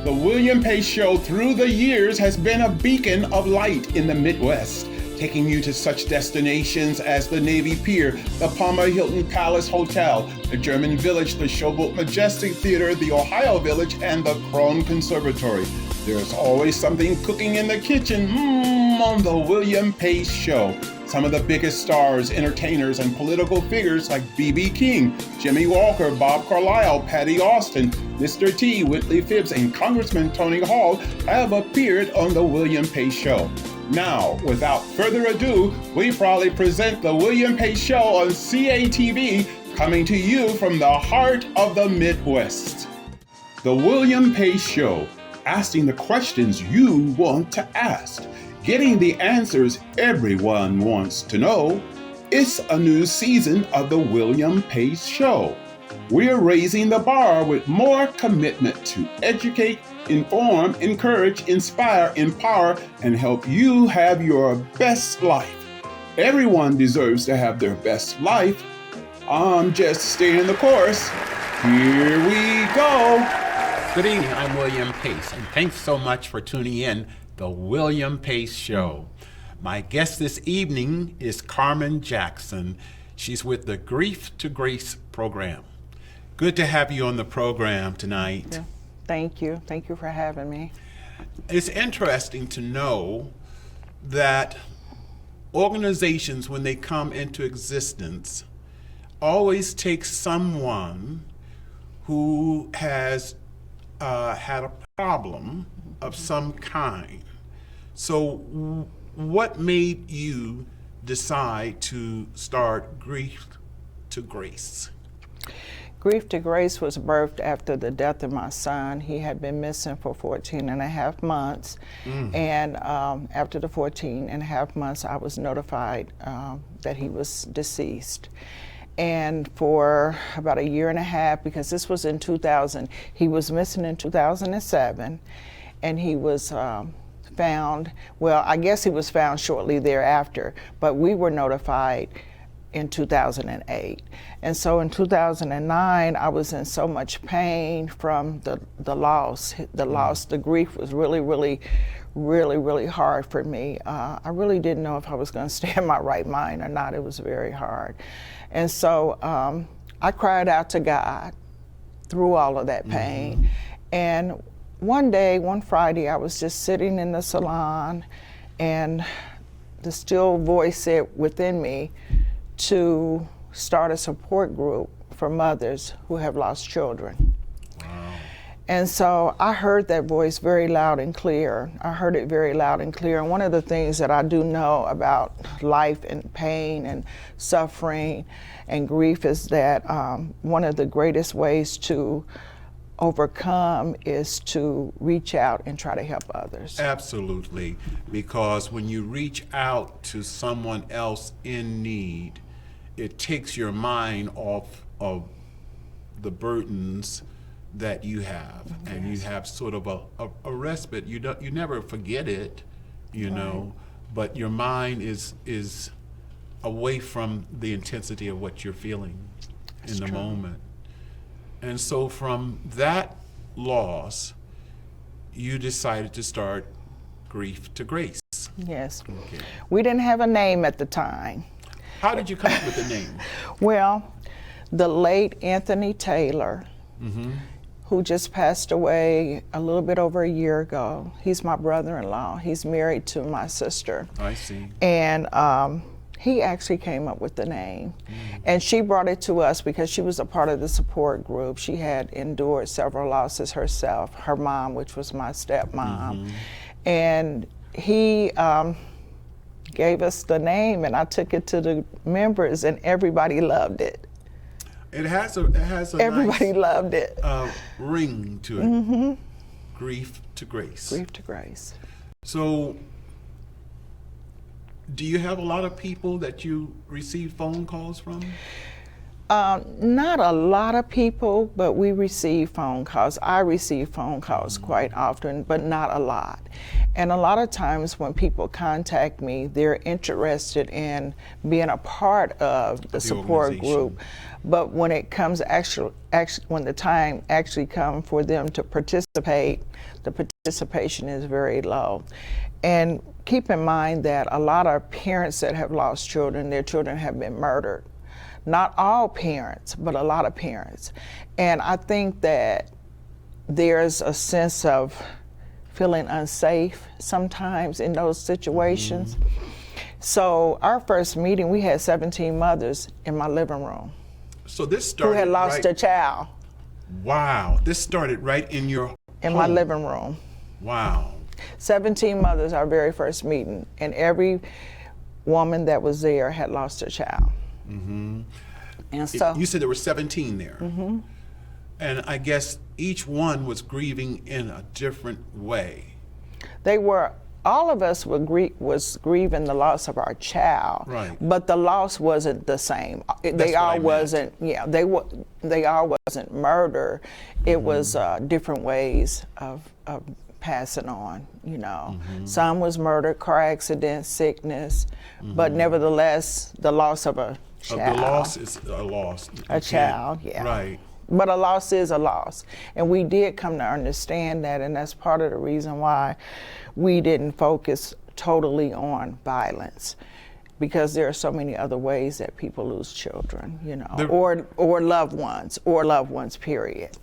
The William Pace Show through the years has been a beacon of light in the Midwest, taking you to such destinations as the Navy Pier, the Palmer Hilton Palace Hotel, the German Village, the Showboat Majestic Theatre, the Ohio Village, and the Krohn Conservatory. There's always something cooking in the kitchen on the William Pace Show. Some of the biggest stars, entertainers, and political figures like B.B. King, Jimmy Walker, Bob Carlisle, Patti Austin, Mr. T, Whitley Phibbs, and Congressman Tony Hall have appeared on the William Pace Show. Now, without further ado, we proudly present the William Pace Show on CATV, coming to you from the heart of the Midwest. The William Pace Show, asking the questions you want to ask, getting the answers everyone wants to know. It's a new season of the William Pace Show. We're raising the bar with more commitment to educate, inform, encourage, inspire, empower, and help you have your best life. Everyone deserves to have their best life. I'm just staying the course. Here we go. Good evening, I'm William Pace, and thanks so much for tuning in the William Pace Show. My guest this evening is Carmen Jackson. She's with the Grief to Grace program. Good to have you on the program tonight. Yeah. Thank you. Thank you for having me. It's interesting to know that organizations, when they come into existence, always take someone who has had a problem of some kind. So what made you decide to start Grief to Grace? Grief to Grace was birthed after the death of my son. He had been missing for 14 and a half months. And after the 14 and a half months, I was notified that he was deceased. And for about a year and a half, because this was in 2000, he was missing in 2007, and he was found, well, I guess he was found shortly thereafter, but we were notified in 2008. And so in 2009, I was in so much pain from the loss. The grief was really hard for me. I really didn't know if I was going to stay in my right mind or not. It was very hard. And so I cried out to God through all of that pain. And one Friday, I was just sitting in the salon, and the still voice said within me to start a support group for mothers who have lost children. Wow. And so I heard that voice very loud and clear. I heard it very loud and clear. And one of the things that I do know about life and pain and suffering and grief is that one of the greatest ways to overcome is to reach out and try to help others. Absolutely, because when you reach out to someone else in need, it takes your mind off of the burdens that you have, and you have sort of a respite. You never forget it, you know, but your mind is away from the intensity of what you're feeling in the moment. And so from that loss, you decided to start Grief to Grace. Yes. Okay. We didn't have a name at the time. How did you come up with the name? Well, the late Anthony Taylor, who just passed away a little bit over a year ago. He's my brother-in-law. He's married to my sister. I see. And he actually came up with the name. And she brought it to us because she was a part of the support group. She had endured several losses herself, her mom, which was my stepmom. And he gave us the name, and I took it to the members, and everybody loved it. It has a Everybody nice, loved it. Ring to it. Grief to Grace. Grief to Grace. So, do you have a lot of people that you receive phone calls from? Not a lot of people, but we receive phone calls. I receive phone calls quite often, but not a lot. And a lot of times when people contact me, they're interested in being a part of the support group. But when it comes when the time actually comes for them to participate, the participation is very low. And keep in mind that a lot of parents that have lost children, their children have been murdered. Not all parents, but a lot of parents. And I think that there's a sense of feeling unsafe sometimes in those situations. So our first meeting, we had 17 mothers in my living room. So this started who had lost a child. Wow, this started right in your home. My living room. Wow. 17 mothers, our very first meeting, and every woman that was there had lost a child. Mm-hmm. And so you said there were 17 there. Mm-hmm. And I guess each one was grieving in a different way. All of us was grieving the loss of our child, right? But the loss wasn't the same. They all wasn't murder. It was different ways of passing on. You know, some was murder, car accident, sickness, but nevertheless, the loss of a child. The loss is a loss. A child, yeah. Right. But a loss is a loss. And we did come to understand that, and that's part of the reason why we didn't focus totally on violence, because there are so many other ways that people lose children, you know, or loved ones, period.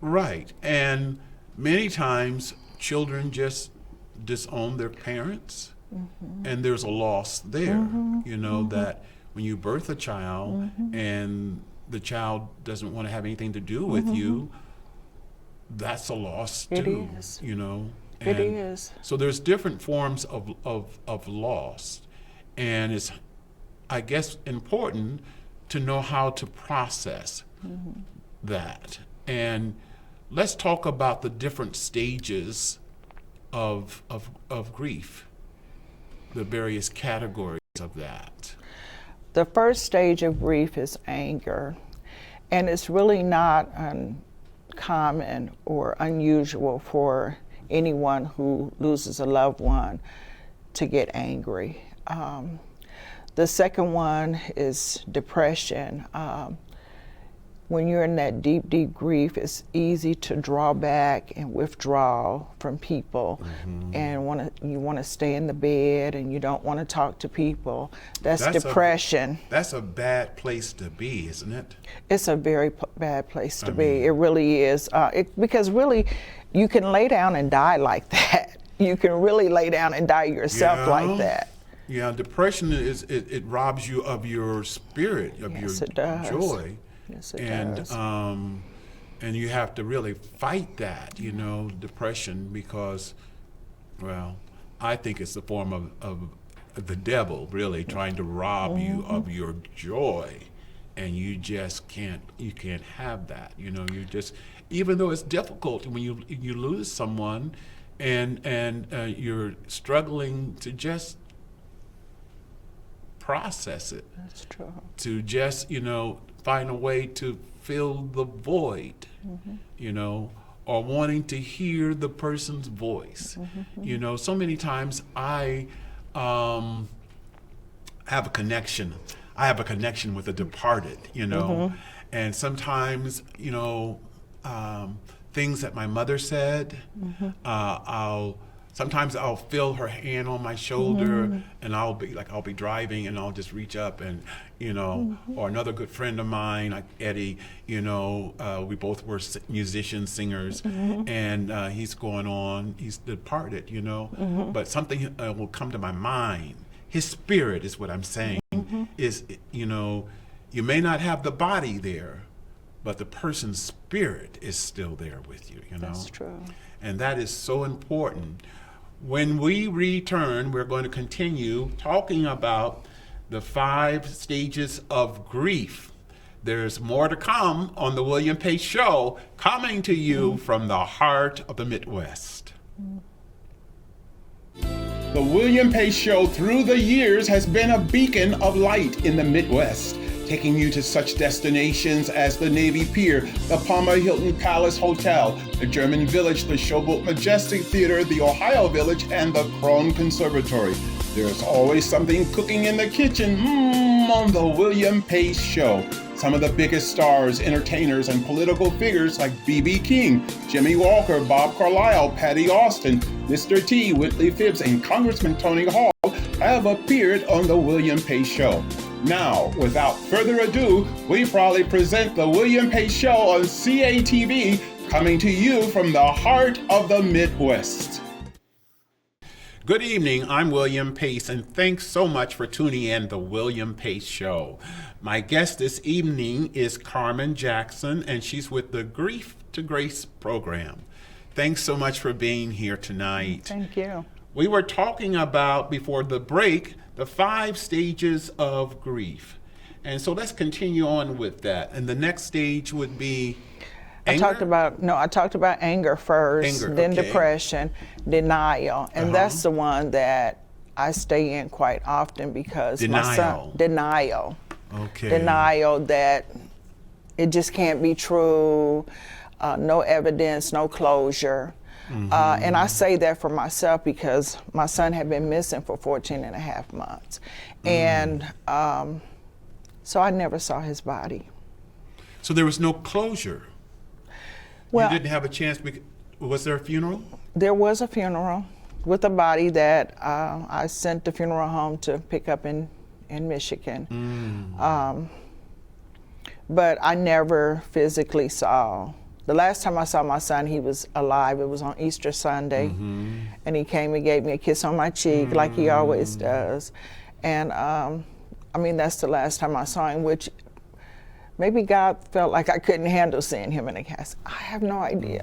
Right. And many times children just disown their parents, and there's a loss there, you know, that when you birth a child and the child doesn't want to have anything to do with you, that's a loss too. It is. You know. And it is. So there's different forms of loss, and it's, I guess, important to know how to process that. And let's talk about the different stages of grief, the various categories of that. The first stage of grief is anger, and it's really not uncommon or unusual for anyone who loses a loved one to get angry. The second one is depression. When you're in that deep, deep grief, it's easy to draw back and withdraw from people, and you want to stay in the bed, and you don't want to talk to people. That's depression. That's a bad place to be, isn't it? It's a very bad place to be. It really is, because really, you can lay down and die like that. You can really lay down and die yourself like that. Yeah, depression it robs you of your spirit, of your joy. Yes, it does. And you have to really fight that, you know, depression, because, well, I think it's a form of the devil really trying to rob you of your joy, and you just can't have that, you know. You just, even though it's difficult when you lose someone, and you're struggling to just process it. That's true. To just, you know, find a way to fill the void, you know, or wanting to hear the person's voice. You know, so many times I have a connection. I have a connection with the departed, you know, and sometimes, you know, things that my mother said, sometimes I'll feel her hand on my shoulder, and I'll be driving, and I'll just reach up, and, you know, or another good friend of mine, like Eddie, you know, we both were musicians, singers, and he's departed, you know, but something will come to my mind. His spirit is what I'm saying, is, you know, you may not have the body there, but the person's spirit is still there with you, you know. That's true. And that is so important. When we return, we're going to continue talking about the 5 stages of grief. There's more to come on the William Pace Show, coming to you from the heart of the Midwest. The William Pace Show through the years has been a beacon of light in the Midwest, taking you to such destinations as the Navy Pier, the Palmer Hilton Palace Hotel, the German Village, the Showboat Majestic Theatre, the Ohio Village, and the Krohn Conservatory. There's always something cooking in the kitchen on the William Pace Show. Some of the biggest stars, entertainers, and political figures like B.B. King, Jimmy Walker, Bob Carlisle, Patti Austin, Mr. T, Whitley Phibbs, and Congressman Tony Hall have appeared on the William Pace Show. Now, without further ado, we proudly present the William Pace Show on CATV, coming to you from the heart of the Midwest. Good evening, I'm William Pace, and thanks so much for tuning in the William Pace Show. My guest this evening is Carmen Jackson, and she's with the Grief to Grace program. Thanks so much for being here tonight. Thank you. We were talking about, before the break, the 5 stages of grief. And so let's continue on with that. And the next stage would be anger? I talked about anger first, then okay. depression, denial. And that's the one that I stay in quite often because denial that it just can't be true, no evidence, no closure. And I say that for myself because my son had been missing for 14 and a half months. And so I never saw his body. So there was no closure? Well, you didn't have a chance, was there a funeral? There was a funeral with a body that I sent the funeral home to pick up in Michigan. But I never physically saw. The last time I saw my son, he was alive. It was on Easter Sunday. And he came and gave me a kiss on my cheek like he always does. And I mean, that's the last time I saw him, which maybe God felt like I couldn't handle seeing him in a casket. I have no idea.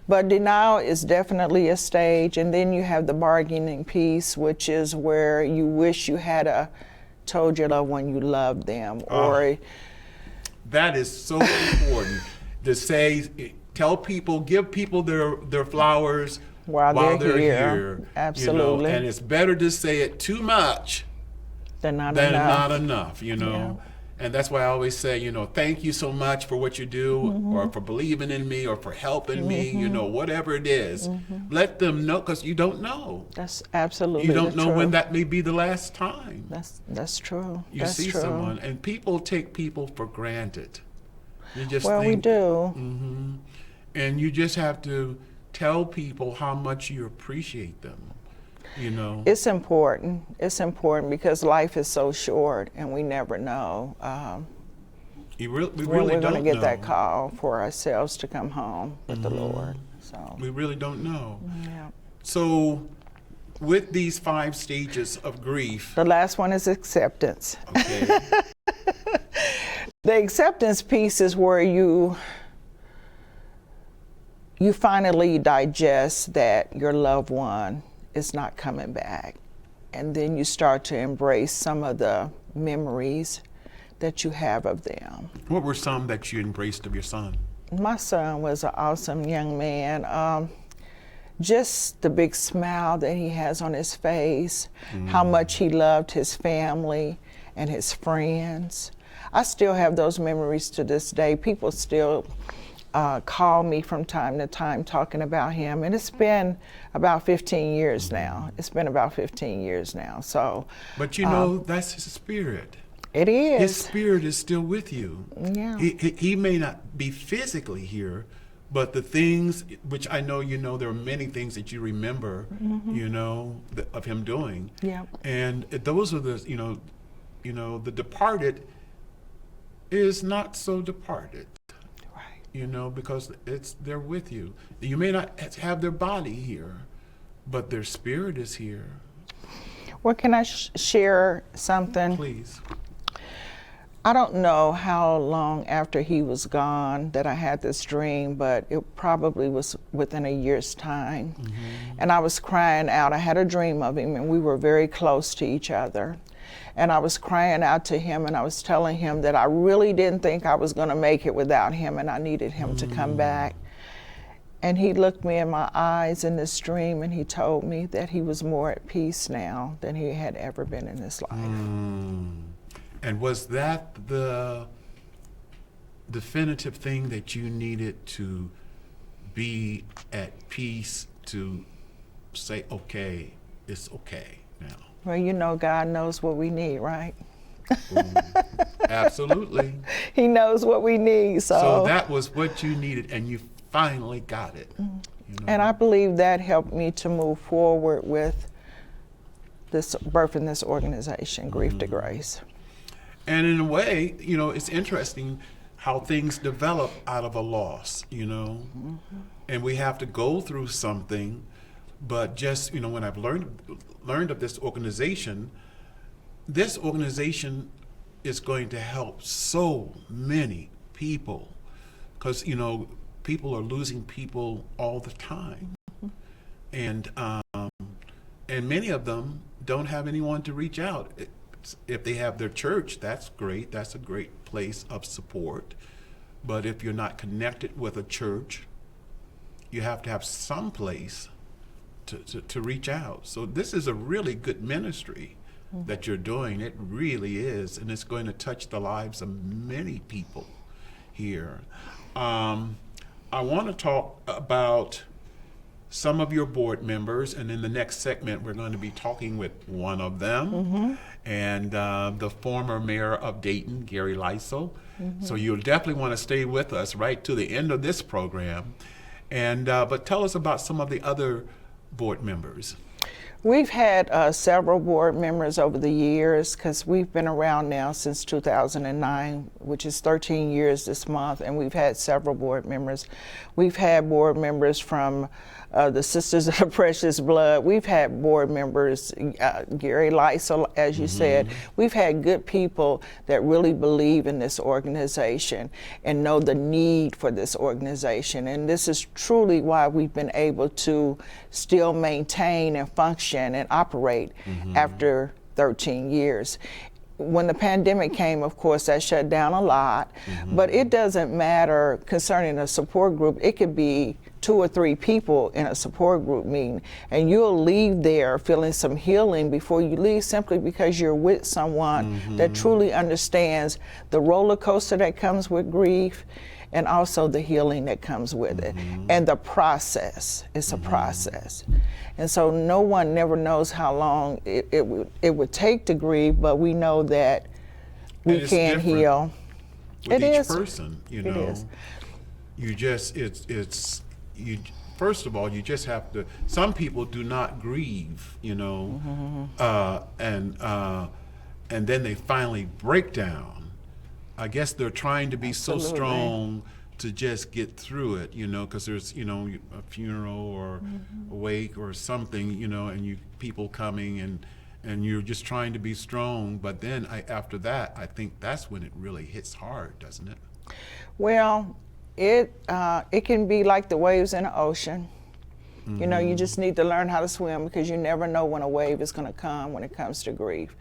But denial is definitely a stage. And then you have the bargaining piece, which is where you wish you had told your loved one you loved them. Or that is so important. To say, tell people, give people their flowers while they're here. Absolutely. You know? And it's better to say it too much than not enough, you know. Yeah. And that's why I always say, you know, thank you so much for what you do, or for believing in me, or for helping me, you know, whatever it is. Let them know, because you don't know. That's absolutely You don't know true. when that may be the last time. That's true. You see someone, and people take people for granted. You just we do. And you just have to tell people how much you appreciate them, you know. It's important. It's important because life is so short and we never know we really when we're don't going to get know. that call for ourselves to come home with the Lord. So we really don't know. Yeah. So with these 5 stages of grief. The last one is acceptance. Okay. The acceptance piece is where you finally digest that your loved one is not coming back. And then you start to embrace some of the memories that you have of them. What were some that you embraced of your son? My son was an awesome young man. Just the big smile that he has on his face, how much he loved his family and his friends. I still have those memories to this day. People still call me from time to time talking about him, and it's been about 15 years now. It's been about 15 years now. So, but you know, that's his spirit. It is. His spirit is still with you. Yeah. He may not be physically here, but the things which I know, you know, there are many things that you remember, you know, of him doing. Yeah. And those are the, you know, the departed is not so departed. Right. You know, because they're with you. You may not have their body here, but their spirit is here. Well, can I share something? Please. I don't know how long after he was gone that I had this dream, but it probably was within a year's time. And I was crying out. I had a dream of him, and we were very close to each other. And I was crying out to him, and I was telling him that I really didn't think I was going to make it without him, and I needed him to come back. And he looked me in my eyes in this dream, and he told me that he was more at peace now than he had ever been in his life. And was that the definitive thing that you needed to be at peace to say, okay, it's okay now? Well, you know, God knows what we need, right? Absolutely. He knows what we need. So that was what you needed, and you finally got it. You know? And I believe that helped me to move forward with this birthing this organization, Grief to Grace. And in a way, you know, it's interesting how things develop out of a loss, you know. And we have to go through something, but just, you know, when I've learned of this organization is going to help so many people, because, you know, people are losing people all the time. And many of them don't have anyone to reach out. If they have their church, that's great. That's a great place of support. But if you're not connected with a church, you have to have some place to reach out. So this is a really good ministry that you're doing. It really is. And it's going to touch the lives of many people here. I want to talk about some of your board members, and in the next segment we're going to be talking with one of them, and the former mayor of Dayton, Gary Lysel. So you'll definitely want to stay with us right to the end of this program. And but tell us about some of the other board members. We've had several board members over the years, because we've been around now since 2009, which is 13 years this month, and we've had several board members. We've had board members from the Sisters of the Precious Blood. We've had board members, Gary Lysel, as you said. We've had good people that really believe in this organization and know the need for this organization. And this is truly why we've been able to still maintain and function and operate after 13 years. When the pandemic came, of course, that shut down a lot, but it doesn't matter concerning a support group. It could be 2 or 3 people in a support group meeting, and you'll leave there feeling some healing before you leave, simply because you're with someone that truly understands the roller coaster that comes with grief, and also the healing that comes with it. And the process, it's a process. And so no one never knows how long it would take to grieve, but we know that we can heal. With each person, you know. It is. You just, you first of all, you just have to, some people do not grieve, you know, and then they finally break down. I guess they're trying to be so strong to just get through it, you know, because there's, you know, a funeral or a wake or something, you know, and you people coming and you're just trying to be strong. But then after that, I think that's when it really hits hard, doesn't it? Well, it can be like the waves in the ocean. You know, you just need to learn how to swim, because you never know when a wave is going to come when it comes to grief.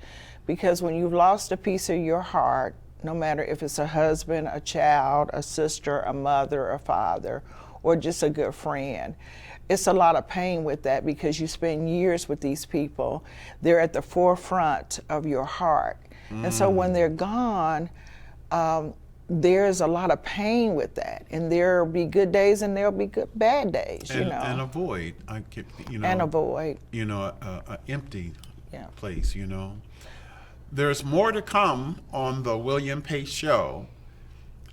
Because when you've lost a piece of your heart, no matter if it's a husband, a child, a sister, a mother, a father, or just a good friend, it's a lot of pain with that, because you spend years with these people. They're at the forefront of your heart. And so when they're gone, there's a lot of pain with that. And there'll be good days and there'll be bad days, you know. And a void, you know. And a void. You know, an empty place, you know. There's more to come on the William Pace Show.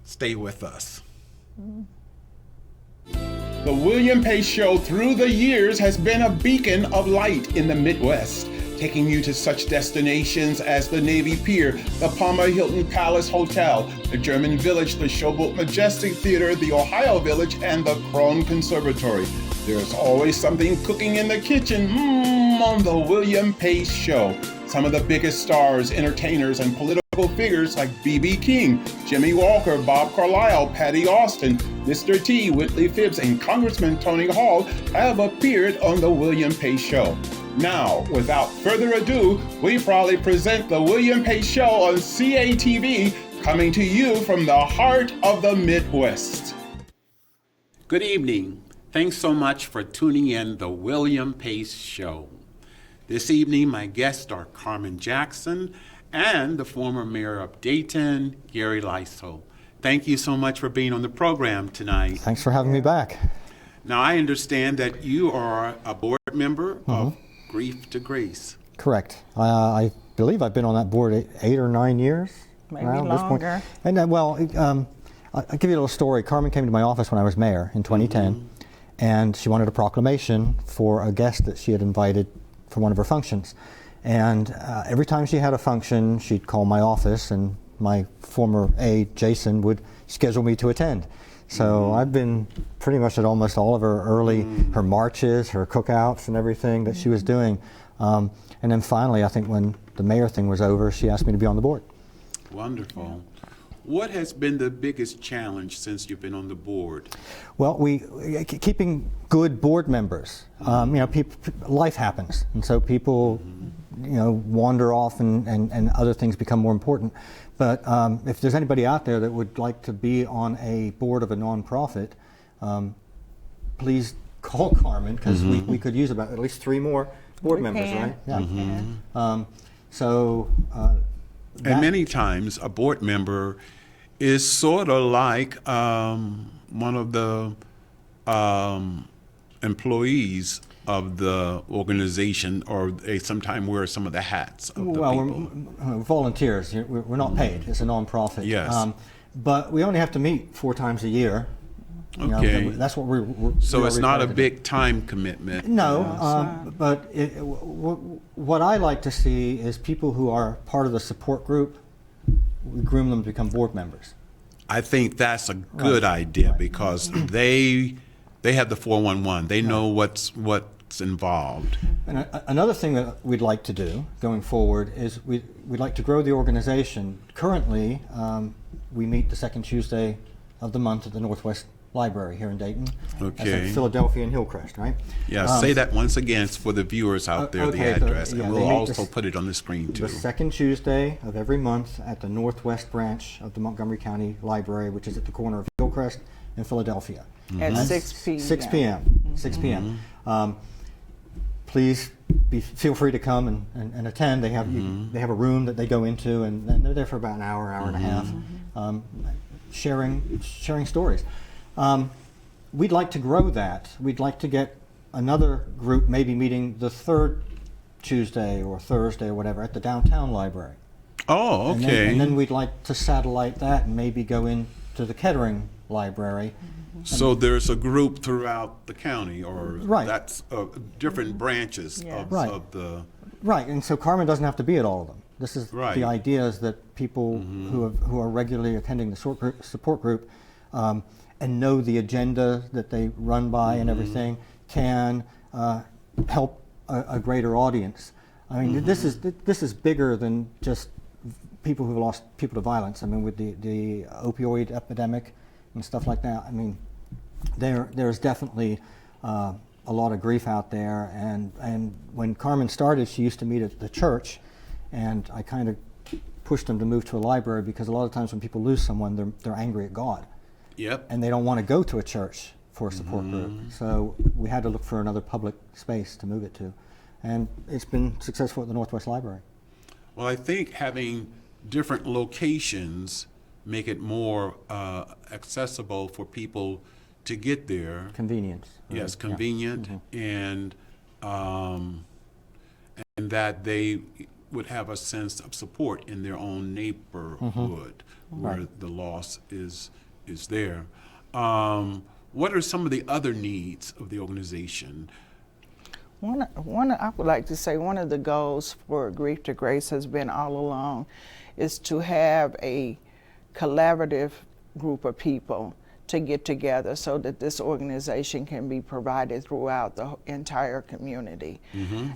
Stay with us. The William Pace Show through the years has been a beacon of light in the Midwest, taking you to such destinations as the Navy Pier, the Palmer Hilton Palace Hotel, the German Village, the Showboat Majestic Theatre, the Ohio Village, and the Krohn Conservatory. There's always something cooking in the kitchen on the William Pace Show. Some of the biggest stars, entertainers, and political figures like B.B. King, Jimmy Walker, Bob Carlisle, Patti Austin, Mr. T, Whitley Phibbs, and Congressman Tony Hall have appeared on the William Pace Show. Now, without further ado, we proudly present the William Pace Show on CATV, coming to you from the heart of the Midwest. Good evening. Thanks so much for tuning in the William Pace Show. This evening, my guests are Carmen Jackson and the former mayor of Dayton, Gary Lysol. Thank you so much for being on the program tonight. Thanks for having me back. Now, I understand that you are a board member of Grief to Grace. Correct. I believe I've been on that board 8 or 9 years. Maybe around this point. longer. And I'll give you a little story. Carmen came to my office when I was mayor in 2010, and she wanted a proclamation for a guest that she had invited for one of her functions. And every time she had a function, she'd call my office, and my former aide, Jason, would schedule me to attend. So I've been pretty much at almost all of her her marches, her cookouts and everything that she was doing. And then finally, I think when the mayor thing was over, she asked me to be on the board. Wonderful. What has been the biggest challenge since you've been on the board? Well, keeping good board members. Life happens, and so people, wander off, and other things become more important. But if there's anybody out there that would like to be on a board of a nonprofit, please call Carmen, because we could use about at least 3 more board members, right? Yeah. And many times a board member is sort of like one of the employees of the organization, or they sometimes wear some of the hats of the people. We're volunteers. We're not paid. It's a nonprofit. Yes. But we only have to meet 4 times a year. Okay. That's what we're so it's not a big time commitment. No, but what I like to see is people who are part of the support group, we groom them to become board members. I think that's a good idea, because they have the 411. They know what's involved. And another thing that we'd like to do going forward is we'd like to grow the organization. Currently, we meet the second Tuesday of the month at the Northwest Library here in Dayton. Okay. That's at Philadelphia and Hillcrest, right? Yeah, say that once again for the viewers out there, the address, and we'll also put it on the screen too. The second Tuesday of every month at the Northwest branch of the Montgomery County Library, which is at the corner of Hillcrest and Philadelphia. At 6 p.m. 6 p.m. 6 p.m. Please feel free to come and attend. They have a room that they go into, and they're there for about an hour and a half, sharing stories. We'd like to grow that. We'd like to get another group maybe meeting the third Tuesday or Thursday or whatever at the downtown library. Oh, okay. And then we'd like to satellite that and maybe go into the Kettering library. So there's a group throughout the county, or Right. that's different branches of the... Right, and so Carmen doesn't have to be at all of them. This is Right. the idea is that people who are regularly attending the support group and know the agenda that they run by and everything can help a greater audience. I mean, this is bigger than just people who've lost people to violence. I mean, with the opioid epidemic and stuff like that. I mean, there's definitely a lot of grief out there. And when Carmen started, she used to meet at the church, and I kind of pushed them to move to a library, because a lot of times when people lose someone, they're angry at God. Yep. And they don't want to go to a church for a support group. So we had to look for another public space to move it to. And it's been successful at the Northwest Library. Well, I think having different locations make it more accessible for people to get there. Convenience. Yes, right? convenient, and that they would have a sense of support in their own neighborhood where the loss is there. What are some of the other needs of the organization? I would like to say one of the goals for Grief to Grace has been all along is to have a collaborative group of people to get together so that this organization can be provided throughout the entire community.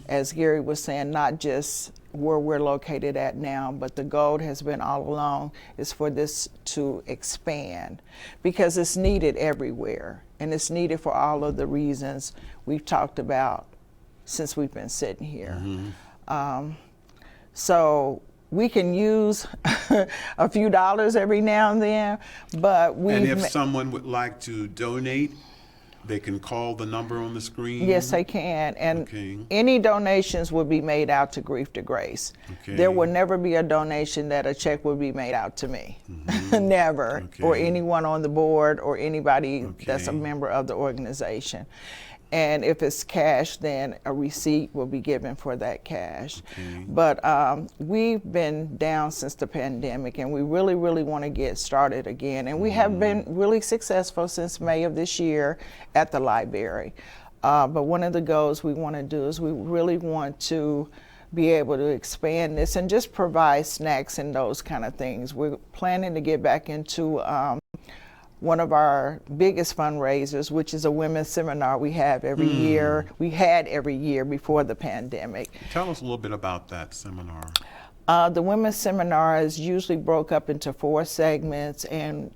As Gary was saying, not just where we're located at now, but the goal has been all along is for this to expand, because it's needed everywhere, and it's needed for all of the reasons we've talked about since we've been sitting here. So we can use a few dollars every now and then, but And if someone would like to donate, They can call the number on the screen? Yes, they can. And Okay. any donations will be made out to Grief to Grace. Okay. There will never be a donation that a check will be made out to me. Never. Okay. Or anyone on the board or anybody that's a Okay. member of the organization. And if it's cash, then a receipt will be given for that cash. Okay. But we've been down since the pandemic, and we really, really want to get started again. And we have been really successful since May of this year at the library. But one of the goals we want to do is we really want to be able to expand this and just provide snacks and those kind of things. We're planning to get back into one of our biggest fundraisers, which is a women's seminar we have every year. We had every year before the pandemic. Tell us a little bit about that seminar. The women's seminar is usually broke up into 4 segments, and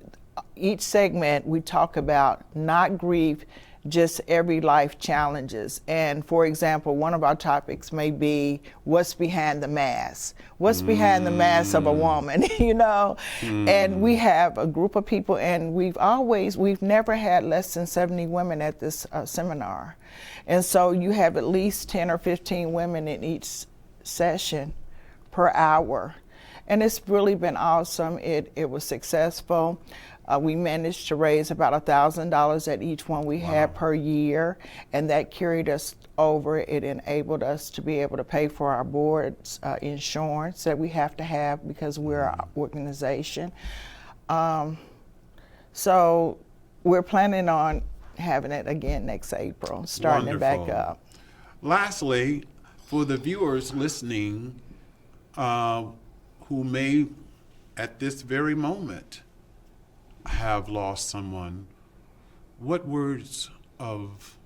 each segment we talk about not grief, just every life challenges. And for example, one of our topics may be what's behind the mask. What's behind the mask of a woman, you know? And we have a group of people, and we've never had less than 70 women at this seminar. And so you have at least 10 or 15 women in each session per hour. And it's really been awesome. It was successful. We managed to raise about $1,000 at each one we had per year, and that carried us over. It enabled us to be able to pay for our board's insurance that we have to have because we're an organization. So we're planning on having it again next April, starting it back Wonderful. up. Lastly, for the viewers listening who may, at this very moment, have lost someone, what words of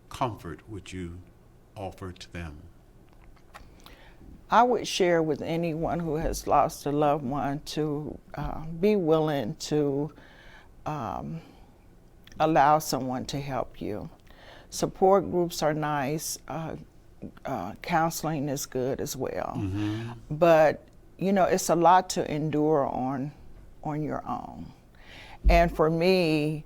comfort would you offer to them? I would share with anyone who has lost a loved one to be willing to allow someone to help you. Support groups are nice. Counseling is good as well. But, you know, it's a lot to endure on your own. And for me,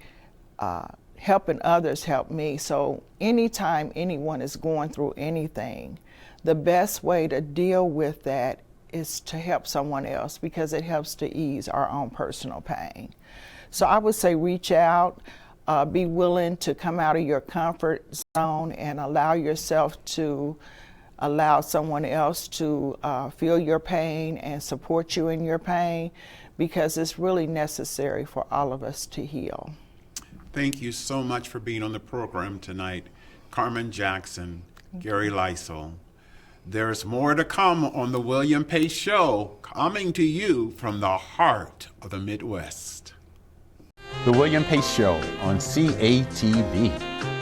helping others helped me. So anytime anyone is going through anything, the best way to deal with that is to help someone else, because it helps to ease our own personal pain. So I would say reach out, be willing to come out of your comfort zone and allow yourself to allow someone else to feel your pain and support you in your pain, because it's really necessary for all of us to heal. Thank you so much for being on the program tonight, Carmen Jackson, Gary Lysel. There's more to come on the William Pace Show, coming to you from the heart of the Midwest. The William Pace Show on CATV.